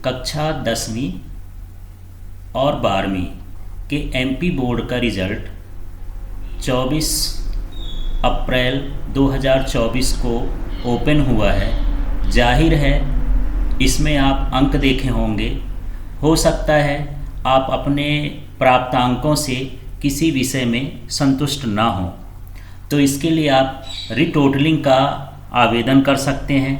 कक्षा 10वीं और 12वीं के एमपी बोर्ड का रिज़ल्ट 24 अप्रैल 2024 को ओपन हुआ है। जाहिर है इसमें आप अंक देखे होंगे। हो सकता है आप अपने प्राप्तांकों से किसी विषय में संतुष्ट ना हो, तो इसके लिए आप रीटोटलिंग का आवेदन कर सकते हैं।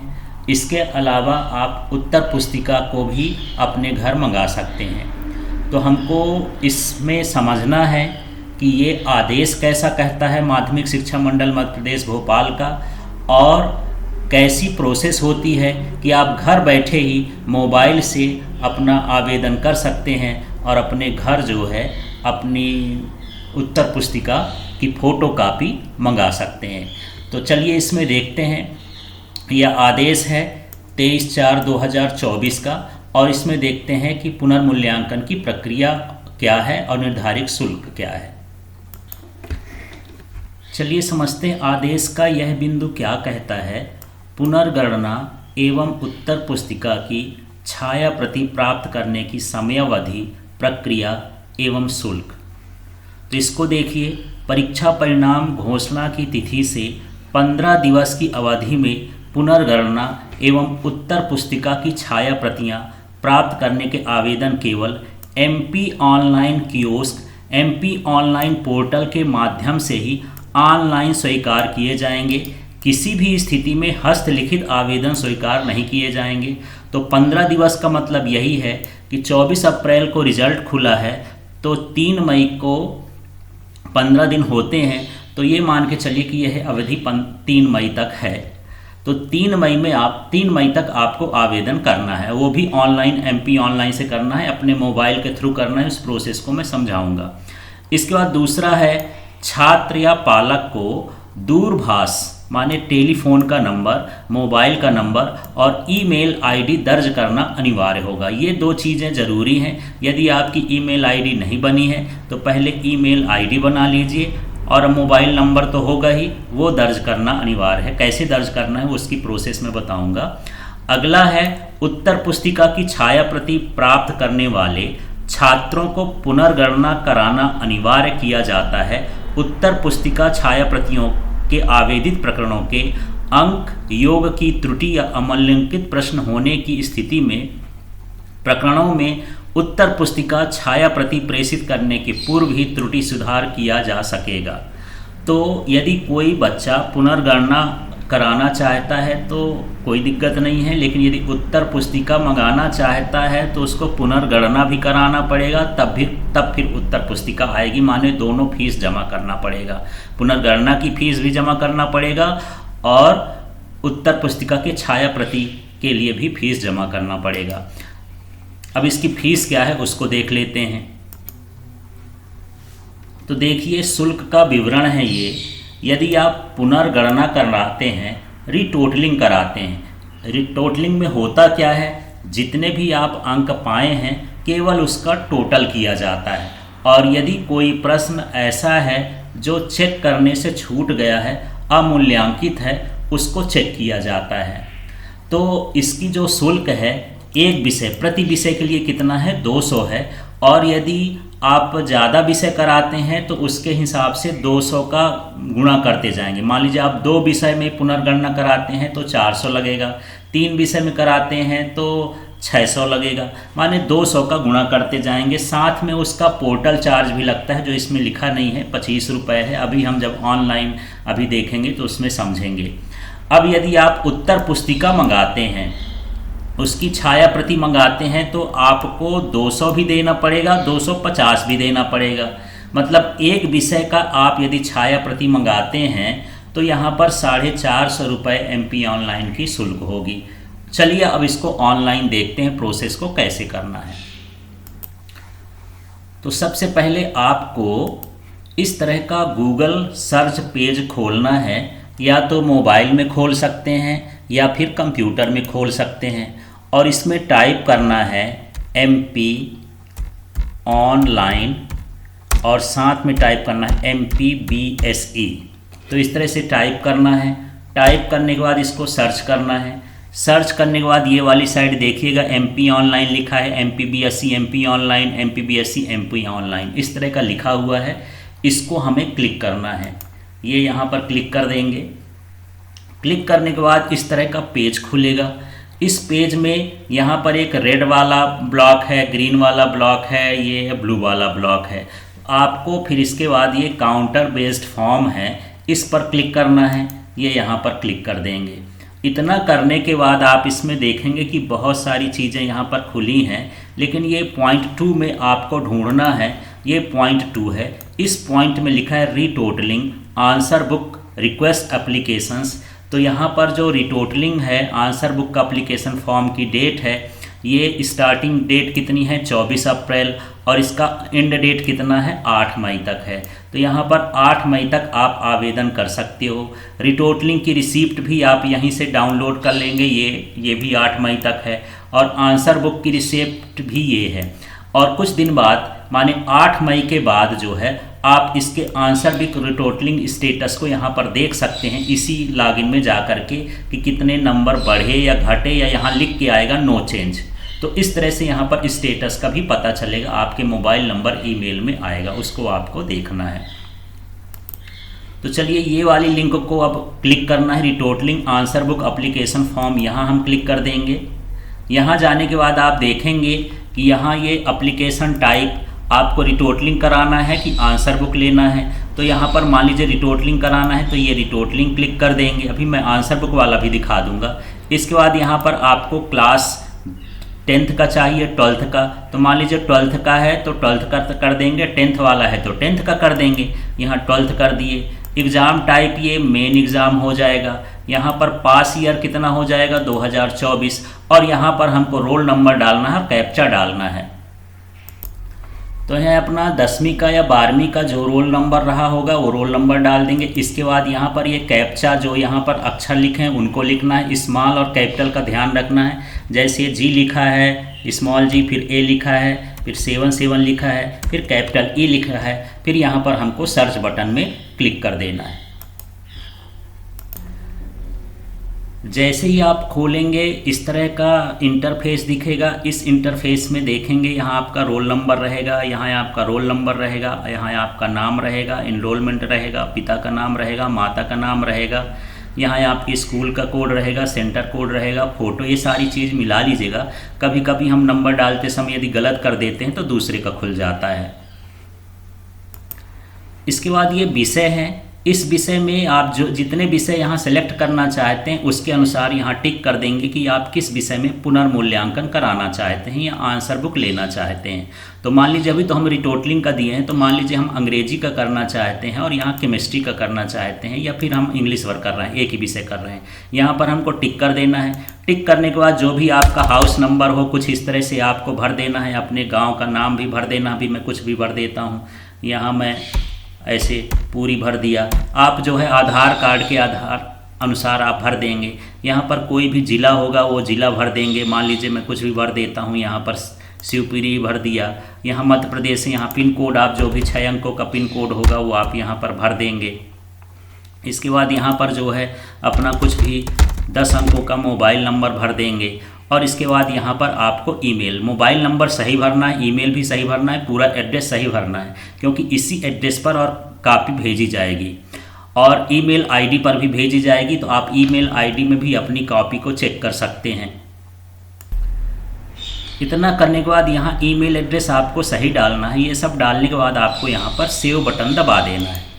इसके अलावा आप उत्तर पुस्तिका को भी अपने घर मंगा सकते हैं। तो हमको इसमें समझना है कि ये आदेश कैसा कहता है माध्यमिक शिक्षा मंडल मध्य प्रदेश भोपाल का, और कैसी प्रोसेस होती है कि आप घर बैठे ही मोबाइल से अपना आवेदन कर सकते हैं और अपने घर जो है अपनी उत्तर पुस्तिका की फ़ोटो कापी मंगा सकते हैं। तो चलिए इसमें देखते हैं। यह आदेश है 23/4/2024 का, और इसमें देखते हैं कि पुनर्मूल्यांकन की प्रक्रिया क्या है और निर्धारित शुल्क क्या है। चलिए समझते हैं आदेश का यह बिंदु क्या कहता है। पुनर्गणना एवं उत्तर पुस्तिका की छाया प्रति प्राप्त करने की समयावधि, प्रक्रिया एवं शुल्क। तो इसको देखिए, परीक्षा परिणाम घोषणा की तिथि से 15 दिवस की अवधि में पुनर्गणना एवं उत्तर पुस्तिका की छाया प्रतियां प्राप्त करने के आवेदन केवल MP online kiosk, MP online portal के माध्यम से ही ऑनलाइन स्वीकार किए जाएंगे। किसी भी स्थिति में हस्तलिखित आवेदन स्वीकार नहीं किए जाएंगे। तो 15 दिवस का मतलब यही है कि 24 अप्रैल को रिजल्ट खुला है, तो 3 मई को 15 दिन होते हैं। तो ये मान के चलिए कि यह अवधि 3 मई तक है। तो 3 मई तक आपको आवेदन करना है, वो भी ऑनलाइन, एमपी ऑनलाइन से करना है, अपने मोबाइल के थ्रू करना है। उस प्रोसेस को मैं समझाऊंगा। इसके बाद दूसरा है, छात्र या पालक को दूरभाष माने टेलीफोन का नंबर, मोबाइल का नंबर और ईमेल आईडी दर्ज करना अनिवार्य होगा। ये 2 चीज़ें ज़रूरी हैं। यदि आपकी ईमेल आईडी नहीं बनी है तो पहले ईमेल आईडी बना लीजिए, और मोबाइल नंबर तो होगा ही, वो दर्ज करना अनिवार्य है। कैसे दर्ज करना है उसकी प्रोसेस में बताऊंगा। अगला है, उत्तर पुस्तिका की छाया प्रति प्राप्त करने वाले छात्रों को पुनर्गणना कराना अनिवार्य किया जाता है। उत्तर पुस्तिका छाया प्रतियों के आवेदित प्रकरणों के अंक, योग की त्रुटि या अमूल्यांकित प्रश्न होने की स्थिति में प्रकरणों में उत्तर पुस्तिका छाया प्रति प्रेषित करने के पूर्व ही त्रुटि सुधार किया जा सकेगा। तो यदि कोई बच्चा पुनर्गणना कराना चाहता है तो कोई दिक्कत नहीं है, लेकिन यदि उत्तर पुस्तिका मंगाना चाहता है तो उसको पुनर्गणना भी कराना पड़ेगा, तब फिर उत्तर पुस्तिका आएगी। माने दोनों फीस जमा करना पड़ेगा, पुनर्गणना की फीस भी जमा करना पड़ेगा और उत्तर पुस्तिका के छाया प्रति के लिए भी फीस जमा करना पड़ेगा। अब इसकी फीस क्या है उसको देख लेते हैं। तो देखिए, शुल्क का विवरण है ये। यदि आप पुनर्गणना कराते हैं, रीटोटलिंग कराते हैं, रीटोटलिंग में होता क्या है, जितने भी आप अंक पाए हैं केवल उसका टोटल किया जाता है, और यदि कोई प्रश्न ऐसा है जो चेक करने से छूट गया है, अमूल्यांकित है, उसको चेक किया जाता है। तो इसकी जो शुल्क है, एक विषय प्रति विषय के लिए कितना है, 200 है, और यदि आप ज़्यादा विषय कराते हैं तो उसके हिसाब से 200 का गुणा करते जाएंगे। मान लीजिए आप 2 विषय में पुनर्गणना कराते हैं तो 400 लगेगा, 3 विषय में कराते हैं तो 600 लगेगा, माने 200 का गुणा करते जाएंगे। साथ में उसका पोर्टल चार्ज भी लगता है, जो इसमें लिखा नहीं है, 25 रुपये है। अभी हम जब ऑनलाइन अभी देखेंगे तो उसमें समझेंगे। अब यदि आप उत्तर पुस्तिका मंगाते हैं, उसकी छाया प्रति मंगाते हैं, तो आपको 200 भी देना पड़ेगा, 250 भी देना पड़ेगा। मतलब एक विषय का आप यदि छाया प्रति मंगाते हैं तो यहाँ पर 450 रुपये एमपी ऑनलाइन की शुल्क होगी। चलिए अब इसको ऑनलाइन देखते हैं, प्रोसेस को कैसे करना है। तो सबसे पहले आपको इस तरह का गूगल सर्च पेज खोलना है, या तो मोबाइल में खोल सकते हैं या फिर कंप्यूटर में खोल सकते हैं, और इसमें टाइप करना है एमपी ऑनलाइन और साथ में टाइप करना है MPBSE। तो इस तरह से टाइप करना है। टाइप करने के बाद इसको सर्च करना है। सर्च करने के बाद ये वाली साइड देखिएगा, MP ऑनलाइन लिखा है, MPBSC MP online, MPBSC MP online, इस तरह का लिखा हुआ है। इसको हमें क्लिक करना है, ये यहाँ पर क्लिक कर देंगे। क्लिक करने के बाद इस तरह का पेज खुलेगा। इस पेज में यहाँ पर एक रेड वाला ब्लॉक है, ग्रीन वाला ब्लॉक है, ये ब्लू वाला ब्लॉक है। आपको फिर इसके बाद ये काउंटर बेस्ड फॉर्म है, इस पर क्लिक करना है, ये यहाँ पर क्लिक कर देंगे। इतना करने के बाद आप इसमें देखेंगे कि बहुत सारी चीज़ें यहाँ पर खुली हैं, लेकिन ये पॉइंट 2 में आपको ढूंढना है, ये पॉइंट 2 है। इस पॉइंट में लिखा है retotalling answer book request applications. तो यहाँ पर जो रिटोटलिंग है आंसर बुक का एप्लीकेशन फॉर्म की डेट है, ये स्टार्टिंग डेट कितनी है 24 अप्रैल और इसका एंड डेट कितना है 8 मई तक है। तो यहाँ पर 8 मई तक आप आवेदन कर सकते हो। रिटोटलिंग की रिसीप्ट भी आप यहीं से डाउनलोड कर लेंगे, ये भी 8 मई तक है और आंसर बुक की रिसिप्ट भी ये है। और कुछ दिन बाद माने 8 मई के बाद जो है आप इसके आंसर बुक रिटोटलिंग स्टेटस को यहाँ पर देख सकते हैं, इसी लॉगिन में जा कर के कि कितने नंबर बढ़े या घटे, या यहाँ लिख के आएगा नो चेंज। तो इस तरह से यहाँ पर स्टेटस का भी पता चलेगा, आपके मोबाइल नंबर ईमेल में आएगा, उसको आपको देखना है। तो चलिए ये वाली लिंक को अब क्लिक करना है, retotalling answer book application form, यहाँ हम क्लिक कर देंगे। यहाँ जाने के बाद आप देखेंगे कि यहाँ ये एप्लीकेशन टाइप आपको रिटोटलिंग कराना है कि आंसर बुक लेना है। तो यहाँ पर मान लीजिए रिटोटलिंग कराना है तो ये रिटोटलिंग क्लिक कर देंगे। अभी मैं आंसर बुक वाला भी दिखा दूंगा। इसके बाद यहाँ पर आपको क्लास 10th का चाहिए, 12th का, तो मान लीजिए 12th का है तो 12th का कर देंगे, 10th वाला है तो 10th का कर देंगे, यहाँ 12th कर दिए। एग्ज़ाम टाइप ये मेन एग्ज़ाम हो जाएगा। यहाँ पर पास ईयर कितना हो जाएगा 2024, और यहाँ पर हमको रोल नंबर डालना है, कैप्चा डालना है। तो यहाँ अपना 10वीं का या 12वीं का जो रोल नंबर रहा होगा वो रोल नंबर डाल देंगे। इसके बाद यहाँ पर ये कैप्चा जो यहाँ पर अक्षर लिखे हैं उनको लिखना है, स्मॉल और कैपिटल का ध्यान रखना है। जैसे जी लिखा है स्मॉल जी, फिर ए लिखा है, फिर 77 लिखा है, फिर कैपिटल ई लिखा है, फिर यहाँ पर हमको सर्च बटन में क्लिक कर देना है। जैसे ही आप खोलेंगे इस तरह का इंटरफेस दिखेगा। इस इंटरफेस में देखेंगे यहाँ आपका रोल नंबर रहेगा, यहाँ आपका रोल नंबर रहेगा, यहाँ आपका नाम रहेगा, इनरोलमेंट रहेगा, पिता का नाम रहेगा, माता का नाम रहेगा, यहाँ आपकी स्कूल का कोड रहेगा, सेंटर कोड रहेगा, फ़ोटो, ये सारी चीज़ मिला लीजिएगा। कभी कभी हम नंबर डालते समय यदि गलत कर देते हैं तो दूसरे का खुल जाता है। इसके बाद ये विषय है। इस विषय में आप जो जितने विषय यहाँ सेलेक्ट करना चाहते हैं उसके अनुसार यहाँ टिक कर देंगे कि आप किस विषय में पुनर्मूल्यांकन कराना चाहते हैं या आंसर बुक लेना चाहते हैं। तो मान लीजिए अभी तो हम रिटोटलिंग का दिए हैं, तो मान लीजिए हम अंग्रेजी का करना चाहते हैं और यहाँ केमिस्ट्री का करना चाहते हैं, या फिर हम इंग्लिश वर्क कर रहे हैं, एक ही विषय कर रहे हैं। यहाँ पर हमको टिक कर देना है। टिक करने के बाद जो भी आपका हाउस नंबर हो कुछ इस तरह से आपको भर देना है। अपने गाँव का नाम भी भर देना, अभी मैं कुछ भी भर देता हूँ, यहाँ मैं ऐसे पूरी भर दिया। आप जो है आधार कार्ड के आधार अनुसार आप भर देंगे। यहाँ पर कोई भी ज़िला होगा वो ज़िला भर देंगे। मान लीजिए मैं कुछ भी भर देता हूँ, यहाँ पर शिवपुरी भर दिया। यहाँ मध्य प्रदेश है, यहाँ पिन कोड आप जो भी 6 अंकों का पिन कोड होगा वो आप यहाँ पर भर देंगे। इसके बाद यहाँ पर जो है अपना कुछ भी 10 अंकों का मोबाइल नंबर भर देंगे। और इसके बाद यहाँ पर आपको ईमेल, मोबाइल नंबर सही भरना है, ईमेल भी सही भरना है, पूरा एड्रेस सही भरना है, क्योंकि इसी एड्रेस पर और कॉपी भेजी जाएगी और ईमेल आईडी पर भी भेजी जाएगी। तो आप ईमेल आईडी में भी अपनी कॉपी को चेक कर सकते हैं। इतना करने के बाद यहाँ ईमेल एड्रेस आपको सही डालना है। ये सब डालने के बाद आपको यहाँ पर सेव बटन दबा देना है।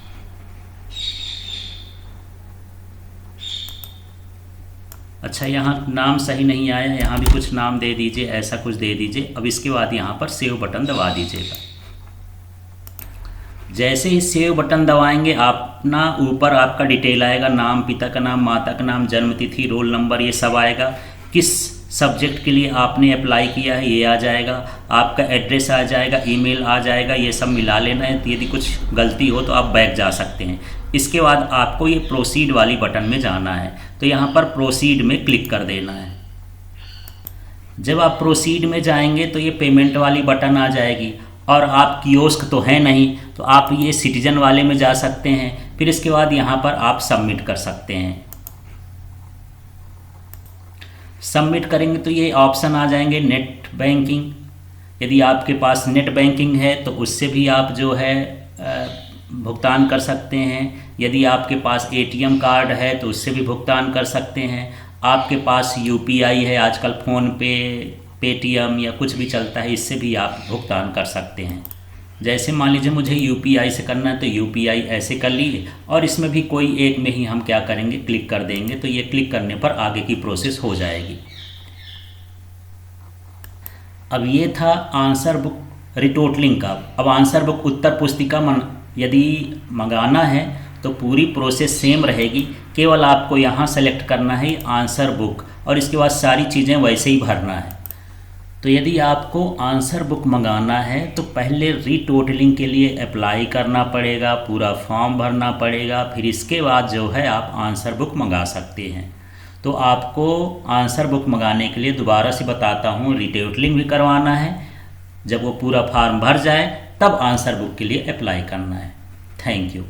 अच्छा, यहाँ नाम सही नहीं आया, यहाँ भी कुछ नाम दे दीजिए, ऐसा कुछ दे दीजिए। अब इसके बाद यहाँ पर सेव बटन दबा दीजिएगा। जैसे ही सेव बटन दबाएंगे अपना ऊपर आपका डिटेल आएगा, नाम, पिता का नाम, माता का नाम, जन्म तिथि, रोल नंबर, ये सब आएगा। किस सब्जेक्ट के लिए आपने अप्लाई किया है ये आ जाएगा, आपका एड्रेस आ जाएगा, ईमेल आ जाएगा, ये सब मिला लेना है। यदि कुछ गलती हो तो आप बैक जा सकते हैं। इसके बाद आपको ये प्रोसीड वाली बटन में जाना है, तो यहाँ पर प्रोसीड में क्लिक कर देना है। जब आप प्रोसीड में जाएंगे तो ये पेमेंट वाली बटन आ जाएगी, और आप कियोस्क तो है नहीं तो आप ये सिटीजन वाले में जा सकते हैं। फिर इसके बाद यहाँ पर आप सबमिट कर सकते हैं। सबमिट करेंगे तो ये ऑप्शन आ जाएंगे नेट बैंकिंग। यदि आपके पास नेट बैंकिंग है तो उससे भी आप जो है भुगतान कर सकते हैं। यदि आपके पास एटीएम कार्ड है तो उससे भी भुगतान कर सकते हैं। आपके पास यूपीआई है, आजकल फ़ोन पे, पेटीएम या कुछ भी चलता है, इससे भी आप भुगतान कर सकते हैं। जैसे मान लीजिए मुझे यूपीआई से करना है तो यूपीआई ऐसे कर लीजिए, और इसमें भी कोई एक में ही हम क्या करेंगे, क्लिक कर देंगे, तो ये क्लिक करने पर आगे की प्रोसेस हो जाएगी। अब ये था आंसर बुक रिटोटलिंग का। अब आंसर बुक उत्तर पुस्तिका यदि मंगाना है तो पूरी प्रोसेस सेम रहेगी, केवल आपको यहाँ सेलेक्ट करना है आंसर बुक, और इसके बाद सारी चीज़ें वैसे ही भरना है। तो यदि आपको आंसर बुक मंगाना है तो पहले रीटोटलिंग के लिए अप्लाई करना पड़ेगा, पूरा फॉर्म भरना पड़ेगा, फिर इसके बाद जो है आप आंसर बुक मंगा सकते हैं। तो आपको आंसर बुक मंगाने के लिए दोबारा से बताता हूँ, रीटोटलिंग भी करवाना है, जब वो पूरा फॉर्म भर जाए तब आंसर बुक के लिए अप्लाई करना है। Thank you.